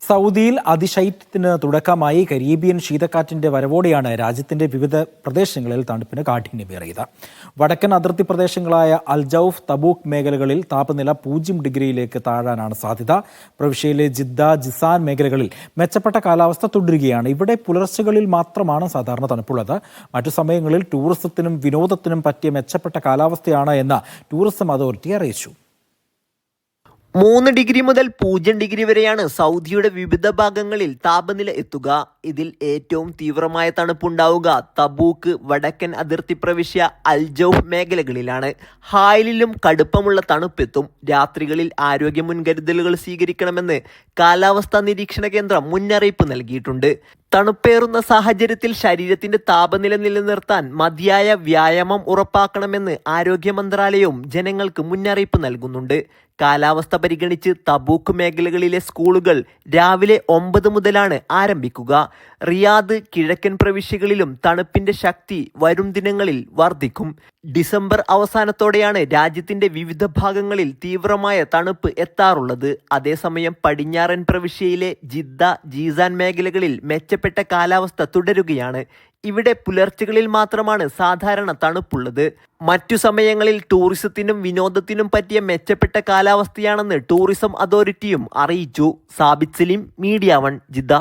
സൗദിയിൽ അതിശൈത്യത്തിന് തുടക്കമായി. കരീബിയൻ ശീതക്കാറ്റിന്റെ വരവോടെയാണ് രാജ്യത്തിന്റെ വിവിധ പ്രദേശങ്ങളിൽ തണുപ്പിന് കാഠിന്യമേറിയത്. വടക്കൻ അതിർത്തി പ്രദേശങ്ങളായ അൽജൌഫ്, തബൂക്ക് മേഖലകളിൽ താപനില 0 ഡിഗ്രിയിലേക്ക് താഴാനാണ് സാധ്യത. പ്രവിശ്യയിലെ ജിദ്ദ, ജിസാൻ മേഖലകളിൽ മെച്ചപ്പെട്ട കാലാവസ്ഥ തുടരുകയാണ്. ഇവിടെ പുലർച്ചകളിൽ മാത്രമാണ് സാധാരണ തണുപ്പുള്ളത്. മറ്റു സമയങ്ങളിൽ ടൂറിസത്തിനും വിനോദത്തിനും പറ്റിയ മെച്ചപ്പെട്ട കാലാവസ്ഥയാണ് എന്ന് ടൂറിസം അതോറിറ്റി അറിയിച്ചു. 3 ഡിഗ്രി മുതൽ 0 ഡിഗ്രി വരെയാണ് സൗദിയുടെ വിവിധ ഭാഗങ്ങളിൽ താപനില എത്തുക. ഇതിൽ ഏറ്റവും തീവ്രമായ തണുപ്പുണ്ടാവുക തബൂക്ക്, വടക്കൻ അതിർത്തി പ്രവിശ്യ, അൽജൌഫ് മേഖലകളിലാണ്. ഹായിലിലും കടുപ്പമുള്ള തണുപ്പെത്തും. രാത്രികളിൽ ആരോഗ്യ മുൻകരുതലുകൾ സ്വീകരിക്കണമെന്ന് കാലാവസ്ഥാ നിരീക്ഷണ കേന്ദ്രം മുന്നറിയിപ്പ് നൽകിയിട്ടുണ്ട്. തണുപ്പേറുന്ന സാഹചര്യത്തിൽ ശരീരത്തിന്റെ താപനില നിലനിർത്താൻ മതിയായ വ്യായാമം ഉറപ്പാക്കണമെന്ന് ആരോഗ്യ മന്ത്രാലയവും ജനങ്ങൾക്ക് മുന്നറിയിപ്പ് നൽകുന്നുണ്ട്. കാലാവസ്ഥ പരിഗണിച്ച് തബൂക്ക് മേഖലകളിലെ സ്കൂളുകൾ രാവിലെ 9 മുതലാണ് ആരംഭിക്കുക. റിയാദ്, കിഴക്കൻ പ്രവിശ്യകളിലും തണുപ്പിന്റെ ശക്തി വരും ദിനങ്ങളിൽ വർദ്ധിക്കും. ഡിസംബർ അവസാനത്തോടെയാണ് രാജ്യത്തിന്റെ വിവിധ ഭാഗങ്ങളിൽ തീവ്രമായ തണുപ്പ് എത്താറുള്ളത്. അതേസമയം പടിഞ്ഞാറൻ പ്രവിശ്യയിലെ ജിദ്ദ, ജീസാൻ മേഖലകളിൽ മെച്ചപ്പെട്ട കാലാവസ്ഥ തുടരുകയാണ്. ഇവിടെ പുലർച്ചകളിൽ മാത്രമാണ് സാധാരണ തണുപ്പുള്ളത്. മറ്റു സമയങ്ങളിൽ ടൂറിസത്തിനും വിനോദത്തിനും പറ്റിയ മെച്ചപ്പെട്ട കാലാവസ്ഥയാണെന്ന് ടൂറിസം അതോറിറ്റിയും അറിയിച്ചു. Sabith Saleem, media 1, Jeddah.